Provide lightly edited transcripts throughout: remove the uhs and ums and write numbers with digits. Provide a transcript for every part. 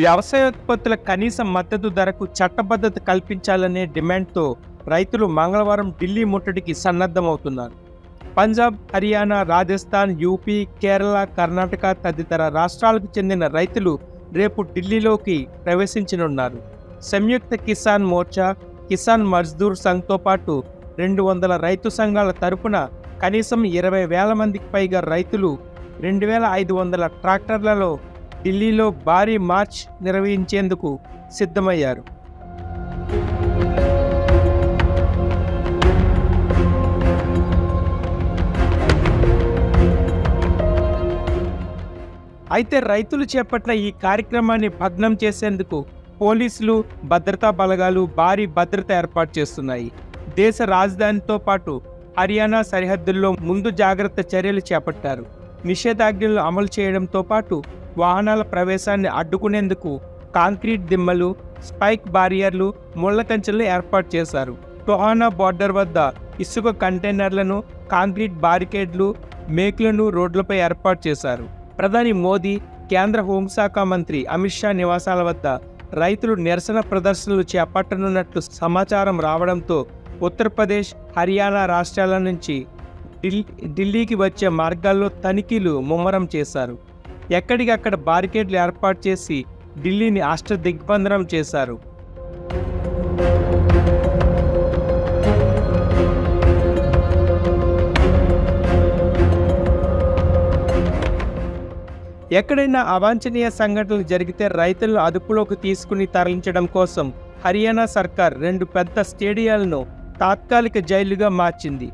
వ్యవసాయోత్పత్తుల కనీస మద్దతు ధరకు చట్టబద్ధత కల్పించాలనే డిమాండ్తో రైతులు మంగళవారం ఢిల్లీ ముట్టడికి సన్నద్ధమవుతున్నారు. పంజాబ్, హర్యానా, రాజస్థాన్, యూపీ, కేరళ, కర్ణాటక తదితర రాష్ట్రాలకు చెందిన రైతులు రేపు ఢిల్లీలోకి ప్రవేశించనున్నారు. సంయుక్త కిసాన్ మోర్చా, కిసాన్ మజ్దూర్ సంఘ్తో పాటు 200 రైతు సంఘాల తరపున కనీసం 20,000 మందికి పైగా రైతులు 2,500 ట్రాక్టర్లలో ఢిల్లీలో భారీ మార్చ్ నిర్వహించేందుకు సిద్ధమయ్యారు. అయితే రైతులు చేపట్టిన ఈ కార్యక్రమాన్ని భగ్నం చేసేందుకు పోలీసులు, భద్రతా బలగాలు భారీ భద్రత ఏర్పాటు చేస్తున్నాయి. దేశ రాజధానితో పాటు హర్యానా సరిహద్దుల్లో ముందు జాగ్రత్త చర్యలు చేపట్టారు. నిషేధాజ్ఞలు అమలు చేయడంతో పాటు వాహనాల ప్రవేశాన్ని అడ్డుకునేందుకు కాంక్రీట్ దిమ్మలు, స్పైక్ బారియర్లు, ముళ్ల కంచెలను ఏర్పాటు చేశారు. టోహానా బోర్డర్ వద్ద ఇసుక కంటైనర్లను, కాంక్రీట్ బారికేడ్లు, మేకులను రోడ్లపై ఏర్పాటు చేశారు. ప్రధాని మోదీ, కేంద్ర హోంశాఖ మంత్రి అమిత్ షా నివాసాల వద్ద రైతులు నిరసన ప్రదర్శనలు చేపట్టనున్నట్లు సమాచారం రావడంతో ఉత్తరప్రదేశ్, హర్యానా రాష్ట్రాల నుంచి ఢిల్లీకి వచ్చే మార్గాల్లో తనిఖీలు ముమ్మరం చేశారు. ఎక్కడికక్కడ బారికేడ్లు ఏర్పాటు చేసి ఢిల్లీని అష్టదిగ్బంధనం చేశారు. ఎక్కడైనా అవాంఛనీయ సంఘటనలు జరిగితే రైతులను అదుపులోకి తీసుకుని తరలించడం కోసం హర్యానా సర్కార్ 2 పెద్ద స్టేడియాలను తాత్కాలిక జైలుగా మార్చింది.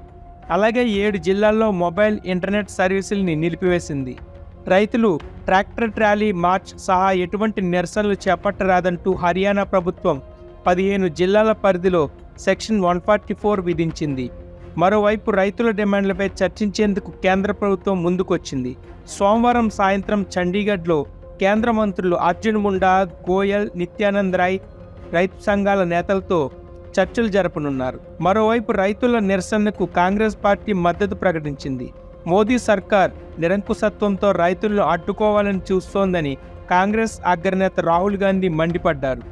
అలాగే 7 జిల్లాల్లో మొబైల్ ఇంటర్నెట్ సర్వీసుల్ని నిలిపివేసింది. రైతులు ట్రాక్టర్ ట్రాలీ మార్చ్ సహా ఎటువంటి నిరసనలు చేపట్టరాదంటూ హర్యానా ప్రభుత్వం 15 జిల్లాల పరిధిలో సెక్షన్ 144 విధించింది. మరోవైపు రైతుల డిమాండ్లపై చర్చించేందుకు కేంద్ర ప్రభుత్వం ముందుకొచ్చింది. సోమవారం సాయంత్రం చండీగఢ్లో కేంద్ర మంత్రులు అర్జున్ ముండా, గోయల్, నిత్యానంద్ రాయ్ రైతు సంఘాల నేతలతో చర్చలు జరపనున్నారు. మరోవైపు రైతుల నిరసనకు కాంగ్రెస్ పార్టీ మద్దతు ప్రకటించింది. మోదీ సర్కార్ నిరంకుశత్వంతో రైతులను అడ్డుకోవాలని చూస్తోందని కాంగ్రెస్ అగ్రనేత రాహుల్ గాంధీ మండిపడ్డారు.